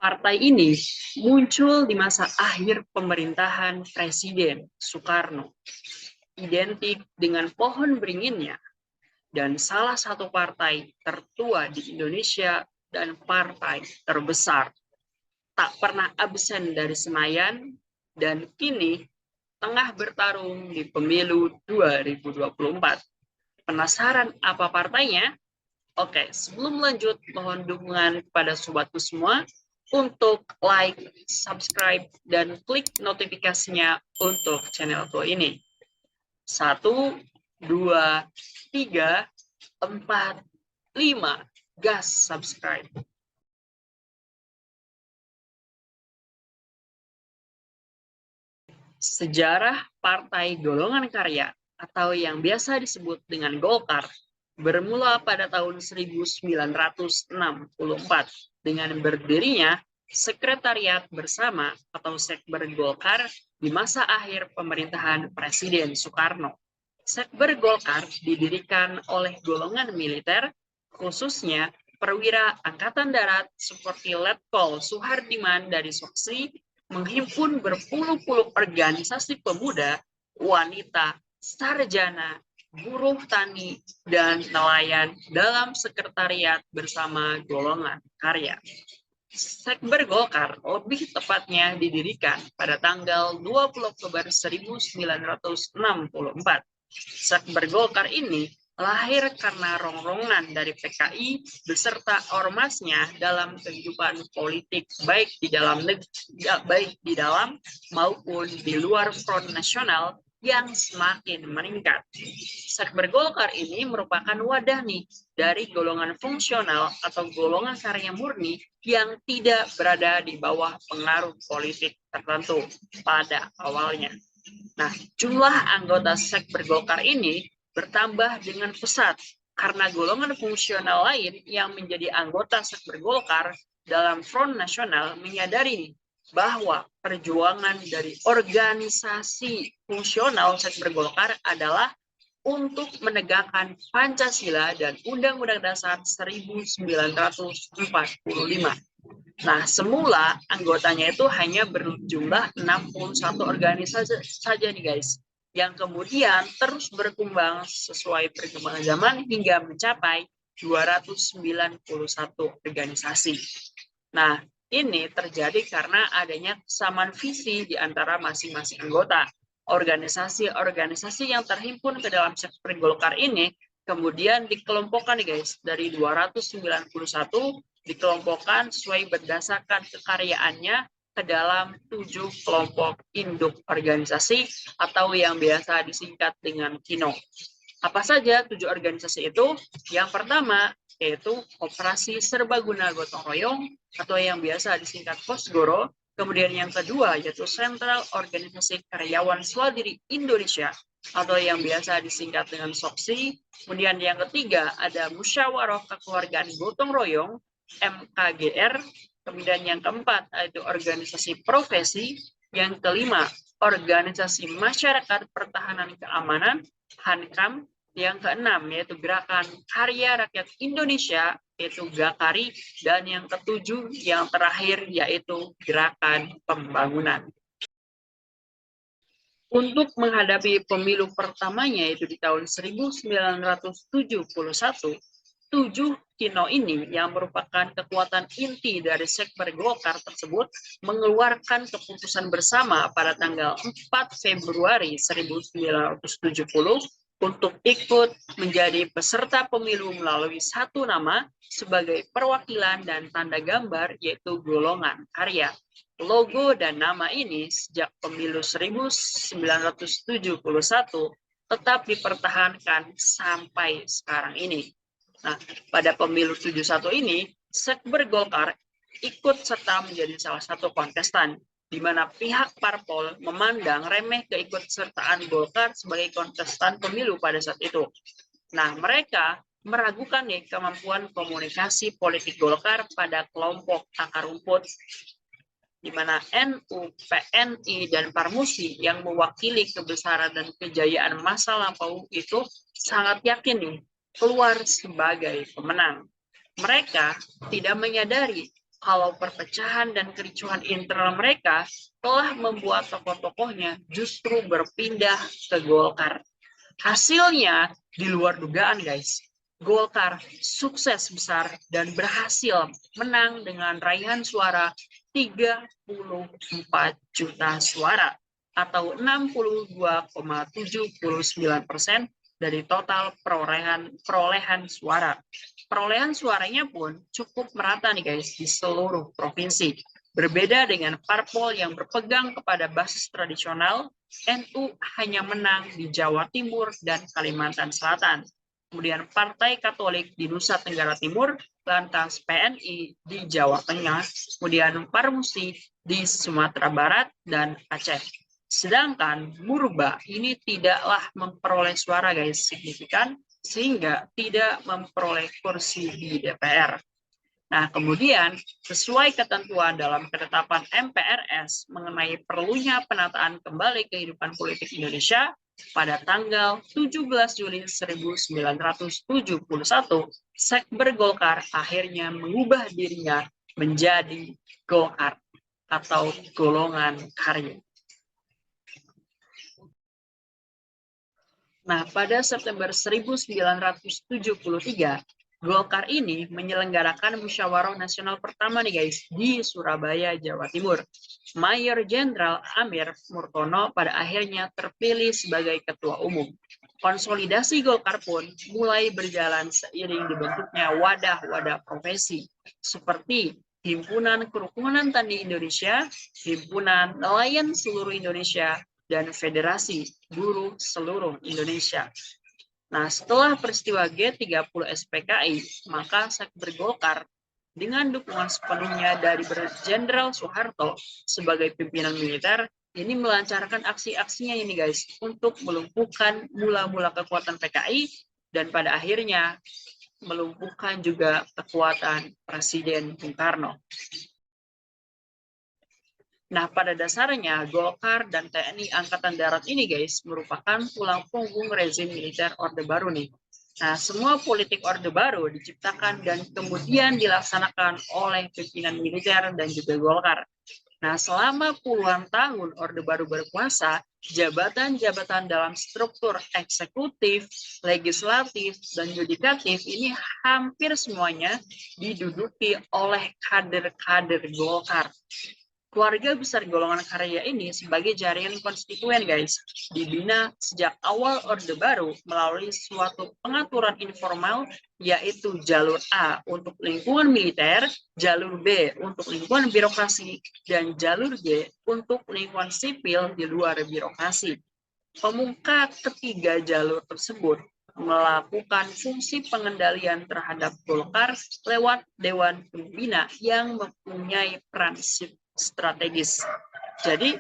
Partai ini muncul di masa akhir pemerintahan Presiden Soekarno, identik dengan pohon beringinnya, dan salah satu partai tertua di Indonesia dan partai terbesar. Tak pernah absen dari Senayan, dan kini tengah bertarung di pemilu 2024. Penasaran apa partainya? Oke, sebelum lanjut, mohon dukungan kepada sobatku semua untuk like, subscribe, dan klik notifikasinya untuk channelku ini. 1, 2, 3, 4, 5. Gas subscribe. Sejarah Partai Golongan Karya atau yang biasa disebut dengan Golkar bermula pada tahun 1964 dengan berdirinya Sekretariat Bersama atau Sekber Golkar di masa akhir pemerintahan Presiden Soekarno. Sekber Golkar didirikan oleh golongan militer, khususnya perwira Angkatan Darat seperti Letkol Suhardiman dari Soksi, menghimpun berpuluh-puluh organisasi pemuda, wanita, sarjana, buruh tani, dan nelayan dalam sekretariat bersama golongan karya. Sekber Golkar lebih tepatnya didirikan pada tanggal 20 Oktober 1964. Sekber Golkar ini lahir karena rongrongan dari PKI beserta ormasnya dalam kehidupan politik baik di dalam maupun di luar Front Nasional yang semakin meningkat. Sekber Golkar ini merupakan wadah nih dari golongan fungsional atau golongan karya murni yang tidak berada di bawah pengaruh politik tertentu pada awalnya. Nah, jumlah anggota Sekber Golkar ini bertambah dengan pesat karena golongan fungsional lain yang menjadi anggota Sekber Golkar dalam Front Nasional menyadari bahwa perjuangan dari organisasi fungsional Sekber Golkar adalah untuk menegakkan Pancasila dan Undang-Undang Dasar 1945. Nah, semula anggotanya itu hanya berjumlah 61 organisasi saja nih guys, yang kemudian terus berkembang sesuai perkembangan zaman hingga mencapai 291 organisasi. Nah, ini terjadi karena adanya kesamaan visi di antara masing-masing anggota. Organisasi-organisasi yang terhimpun ke dalam Sekber Golkar ini kemudian dikelompokkan nih guys, dari 291 dikelompokkan sesuai berdasarkan kekaryaannya ke dalam 7 kelompok induk organisasi atau yang biasa disingkat dengan KINO. Apa saja 7 organisasi itu? Yang pertama yaitu Operasi Serbaguna Gotong Royong atau yang biasa disingkat Kosgoro. Kemudian yang kedua yaitu Sentral Organisasi Karyawan Swadiri Indonesia atau yang biasa disingkat dengan SOKSI. Kemudian yang ketiga ada Musyawarah Kekeluargaan Gotong Royong MKGR. Kemudian yang keempat yaitu Organisasi Profesi. Yang kelima Organisasi Masyarakat Pertahanan Keamanan HANKAM. Yang keenam yaitu Gerakan Karya Rakyat Indonesia yaitu GAKARI, dan yang ketujuh yang terakhir yaitu Gerakan Pembangunan. Untuk menghadapi pemilu pertamanya yaitu di tahun 1971, 7 KINO ini yang merupakan kekuatan inti dari Sekber Golkar tersebut mengeluarkan keputusan bersama pada tanggal 4 Februari 1970 untuk ikut menjadi peserta pemilu melalui satu nama sebagai perwakilan dan tanda gambar yaitu golongan karya. Logo dan nama ini sejak pemilu 1971 tetap dipertahankan sampai sekarang ini. Nah, pada pemilu 71 ini, Sekber Golkar ikut serta menjadi salah satu kontestan, di mana pihak parpol memandang remeh keikutsertaan Golkar sebagai kontestan pemilu pada saat itu. Nah, mereka meragukan nih kemampuan komunikasi politik Golkar pada kelompok akar rumput, di mana NU, PNI, dan Parmusi yang mewakili kebesaran dan kejayaan masa lampau itu sangat yakin nih keluar sebagai pemenang. Mereka tidak menyadari kalau perpecahan dan kericuhan internal mereka telah membuat tokoh-tokohnya justru berpindah ke Golkar. Hasilnya di luar dugaan, guys. Golkar sukses besar dan berhasil menang dengan raihan suara 34 juta suara atau 62,79% dari total perolehan suara. Perolehan suaranya pun cukup merata nih guys di seluruh provinsi. Berbeda dengan parpol yang berpegang kepada basis tradisional, NU hanya menang di Jawa Timur dan Kalimantan Selatan. Kemudian Partai Katolik di Nusa Tenggara Timur, lantas PNI di Jawa Tengah, kemudian Parmusi di Sumatera Barat dan Aceh. Sedangkan Murba ini tidaklah memperoleh suara guys signifikan sehingga tidak memperoleh kursi di DPR. Nah, kemudian sesuai ketentuan dalam ketetapan MPRS mengenai perlunya penataan kembali kehidupan politik Indonesia pada tanggal 17 Juli 1971, Sekber Golkar akhirnya mengubah dirinya menjadi Golkar atau golongan karya. Nah, pada September 1973, Golkar ini menyelenggarakan musyawarah nasional pertama nih guys di Surabaya, Jawa Timur. Mayor Jenderal Amir Murtono pada akhirnya terpilih sebagai ketua umum. Konsolidasi Golkar pun mulai berjalan seiring dibentuknya wadah-wadah profesi seperti Himpunan Kerukunan Tani Indonesia, Himpunan Nelayan Seluruh Indonesia, dan Federasi Buruh Seluruh Indonesia. Nah, setelah peristiwa G30 SPKI, maka Sekber Golkar dengan dukungan sepenuhnya dari Jenderal Soeharto sebagai pimpinan militer, ini melancarkan aksi-aksinya ini guys, untuk melumpuhkan mula-mula kekuatan PKI dan pada akhirnya melumpuhkan juga kekuatan Presiden Bung Karno. Nah, pada dasarnya Golkar dan TNI Angkatan Darat ini guys merupakan tulang punggung rezim militer Orde Baru nih. Nah, semua politik Orde Baru diciptakan dan kemudian dilaksanakan oleh pimpinan militer dan juga Golkar. Nah, selama puluhan tahun Orde Baru berkuasa, jabatan-jabatan dalam struktur eksekutif, legislatif, dan yudikatif ini hampir semuanya diduduki oleh kader-kader Golkar. Keluarga besar golongan karya ini sebagai jaringan konstituen guys, dibina sejak awal Orde Baru melalui suatu pengaturan informal yaitu jalur A untuk lingkungan militer, jalur B untuk lingkungan birokrasi, dan jalur G untuk lingkungan sipil di luar birokrasi. Pemuka ketiga jalur tersebut melakukan fungsi pengendalian terhadap Golkar lewat Dewan Pembina yang mempunyai peran strategis. Jadi,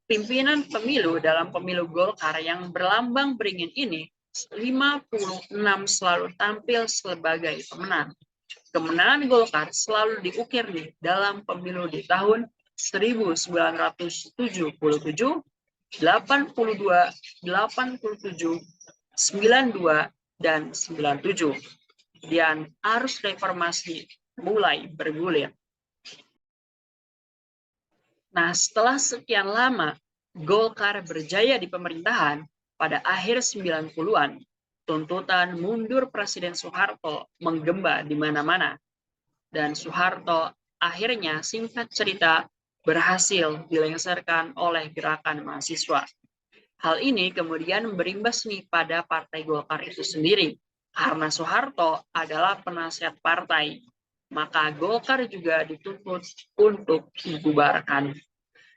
pimpinan pemilu dalam pemilu Golkar yang berlambang beringin ini 56 selalu tampil sebagai pemenang. Kemenangan Golkar selalu diukir nih dalam pemilu di tahun 1977, 82, 87, 92, dan 97. Dan arus reformasi mulai bergulir. Nah, setelah sekian lama Golkar berjaya di pemerintahan, pada akhir 90-an, tuntutan mundur Presiden Soeharto menggema di mana-mana. Dan Soeharto akhirnya singkat cerita berhasil dilengsarkan oleh gerakan mahasiswa. Hal ini kemudian berimbas nih pada Partai Golkar itu sendiri, karena Soeharto adalah penasihat partai. Maka Golkar juga dituntut untuk dibubarkan.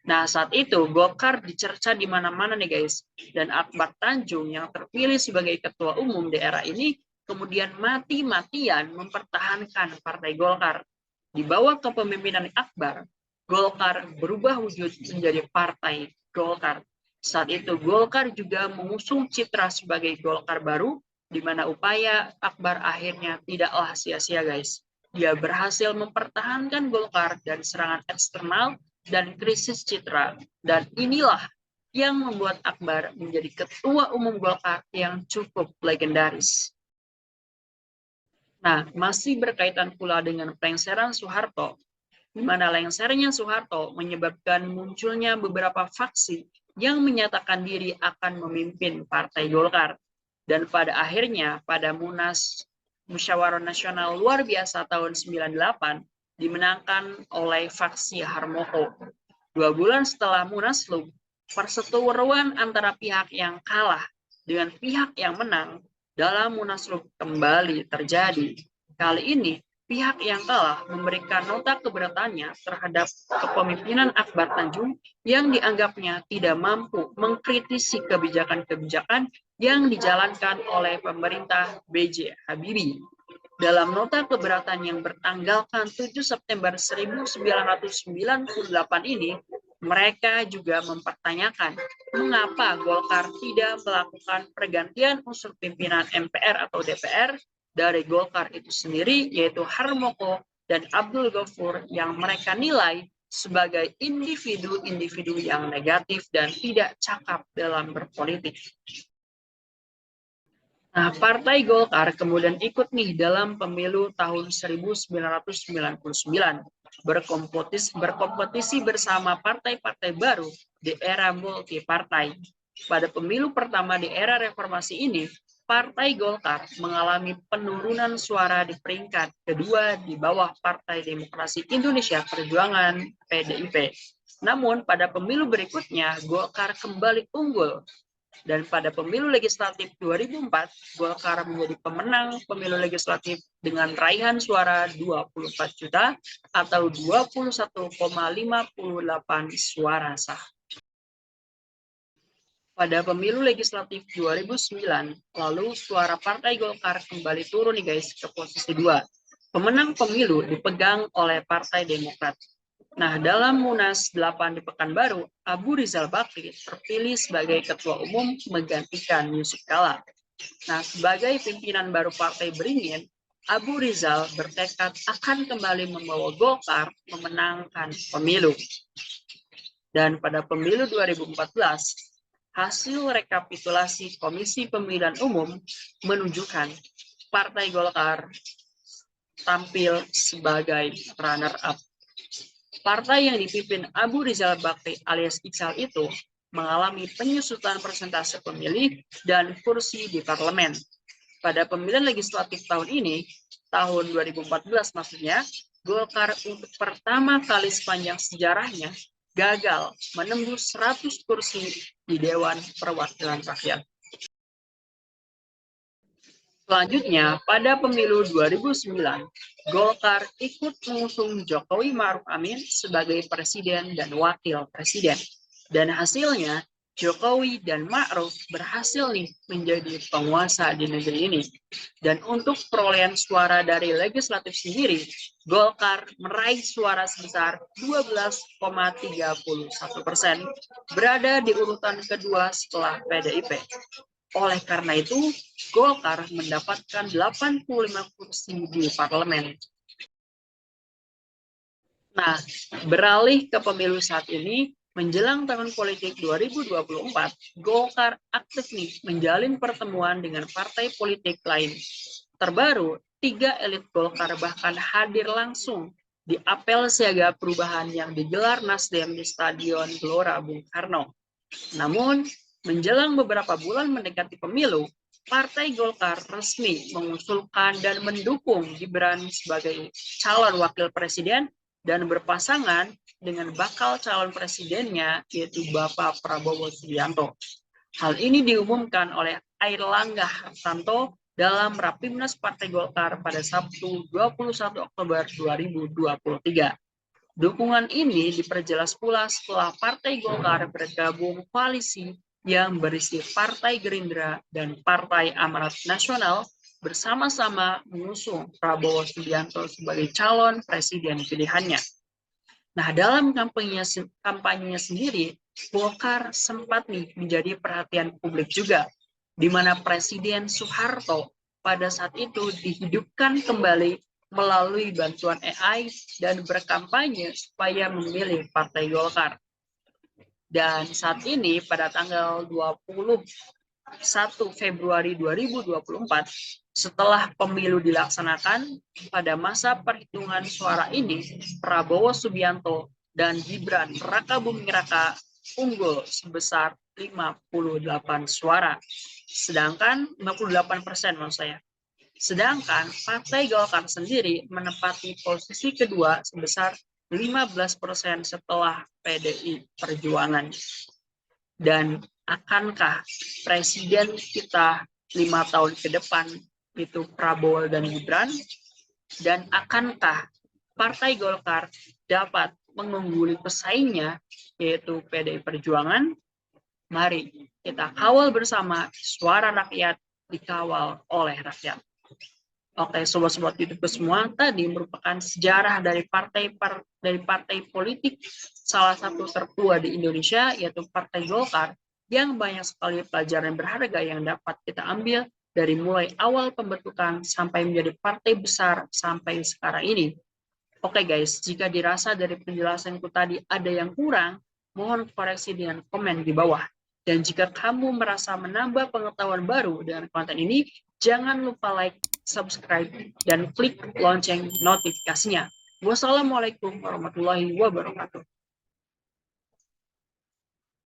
Nah, saat itu Golkar dicerca di mana-mana nih guys. Dan Akbar Tanjung yang terpilih sebagai ketua umum di era ini kemudian mati-matian mempertahankan Partai Golkar. Di bawah kepemimpinan Akbar, Golkar berubah wujud menjadi Partai Golkar. Saat itu Golkar juga mengusung citra sebagai Golkar baru, di mana upaya Akbar akhirnya tidaklah sia-sia guys. Dia berhasil mempertahankan Golkar dari serangan eksternal dan krisis citra. Dan inilah yang membuat Akbar menjadi ketua umum Golkar yang cukup legendaris. Nah, masih berkaitan pula dengan pelengseran Soeharto, di mana lengsernya Soeharto menyebabkan munculnya beberapa faksi yang menyatakan diri akan memimpin Partai Golkar. Dan pada akhirnya, pada Munas Musyawarah Nasional Luar Biasa tahun 98, dimenangkan oleh faksi Harmoko. 2 bulan setelah Munaslup, perseteruan antara pihak yang kalah dengan pihak yang menang dalam Munaslup kembali terjadi. Kali ini, pihak yang kalah memberikan nota keberatannya terhadap kepemimpinan Akbar Tanjung yang dianggapnya tidak mampu mengkritisi kebijakan-kebijakan yang dijalankan oleh pemerintah B.J. Habibie. Dalam nota keberatan yang bertanggalkan 7 September 1998 ini, mereka juga mempertanyakan mengapa Golkar tidak melakukan pergantian unsur pimpinan MPR atau DPR dari Golkar itu sendiri, yaitu Harmoko dan Abdul Ghafur, yang mereka nilai sebagai individu-individu yang negatif dan tidak cakap dalam berpolitik. Nah, Partai Golkar kemudian ikut nih dalam pemilu tahun 1999, berkompetisi bersama partai-partai baru di era multi-partai. Pada pemilu pertama di era reformasi ini, Partai Golkar mengalami penurunan suara di peringkat kedua di bawah Partai Demokrasi Indonesia Perjuangan (PDIP). Namun pada pemilu berikutnya, Golkar kembali unggul. Dan pada pemilu legislatif 2004, Golkar menjadi pemenang pemilu legislatif dengan raihan suara 24 juta atau 21,58 suara sah. Pada pemilu legislatif 2009, lalu suara Partai Golkar kembali turun nih guys ke posisi 2. Pemenang pemilu dipegang oleh Partai Demokrat. Nah, dalam Munas 8 di Pekanbaru, Abu Rizal Bakri terpilih sebagai Ketua Umum menggantikan Yusuf Kala. Nah, sebagai pimpinan baru Partai Beringin, Abu Rizal bertekad akan kembali membawa Golkar memenangkan pemilu. Dan pada pemilu 2014, hasil rekapitulasi Komisi Pemilihan Umum menunjukkan Partai Golkar tampil sebagai runner-up. Partai yang dipimpin Abu Rizal Bakri alias Iksal itu mengalami penyusutan persentase pemilih dan kursi di parlemen. Pada pemilihan legislatif tahun ini, tahun 2014 maksudnya, Golkar untuk pertama kali sepanjang sejarahnya gagal menembus 100 kursi di Dewan Perwakilan Rakyat. Selanjutnya, pada pemilu 2009, Golkar ikut mengusung Jokowi Ma'ruf Amin sebagai presiden dan wakil presiden. Dan hasilnya, Jokowi dan Ma'ruf berhasil nih menjadi penguasa di negeri ini. Dan untuk perolehan suara dari legislatif sendiri, Golkar meraih suara sebesar 12,31%, berada di urutan kedua setelah PDIP. Oleh karena itu, Golkar mendapatkan 85 kursi di parlemen. Nah, beralih ke pemilu saat ini, menjelang tahun politik 2024, Golkar aktif nih menjalin pertemuan dengan partai politik lain. Terbaru, 3 elit Golkar bahkan hadir langsung di apel siaga perubahan yang digelar Nasdem di Stadion Gelora Bung Karno. Namun, menjelang beberapa bulan mendekati pemilu, Partai Golkar resmi mengusulkan dan mendukung Gibran sebagai calon wakil presiden dan berpasangan dengan bakal calon presidennya, yaitu Bapak Prabowo Subianto. Hal ini diumumkan oleh Airlangga Hartarto dalam Rapimnas Partai Golkar pada Sabtu 21 Oktober 2023. Dukungan ini diperjelas pula setelah Partai Golkar bergabung koalisi yang berisi Partai Gerindra dan Partai Amanat Nasional bersama-sama mengusung Prabowo Subianto sebagai calon presiden pilihannya. Nah, dalam kampanyenya sendiri, Golkar sempat nih menjadi perhatian publik juga, di mana Presiden Soeharto pada saat itu dihidupkan kembali melalui bantuan AI dan berkampanye supaya memilih Partai Golkar. Dan saat ini pada tanggal 20 1 Februari 2024, setelah pemilu dilaksanakan, pada masa perhitungan suara ini, Prabowo Subianto dan Gibran Rakabuming Raka unggul sebesar 58 suara. Sedangkan 58% maksud saya. Sedangkan Partai Golkar sendiri menempati posisi kedua sebesar 15% setelah PDI Perjuangan. Dan akankah presiden kita 5 tahun ke depan itu Prabowo dan Gibran? Dan akankah Partai Golkar dapat mengungguli pesaingnya yaitu PDI Perjuangan? Mari kita kawal bersama suara rakyat dikawal oleh rakyat. Oke, sobat-sobat YouTube semua, tadi merupakan sejarah dari partai politik salah satu tertua di Indonesia, yaitu Partai Golkar, yang banyak sekali pelajaran berharga yang dapat kita ambil dari mulai awal pembentukan sampai menjadi partai besar sampai sekarang ini. Oke guys, jika dirasa dari penjelasanku tadi ada yang kurang, mohon koreksi dengan komen di bawah. Dan jika kamu merasa menambah pengetahuan baru dengan konten ini, jangan lupa like, subscribe, dan klik lonceng notifikasinya. Wassalamualaikum warahmatullahi wabarakatuh.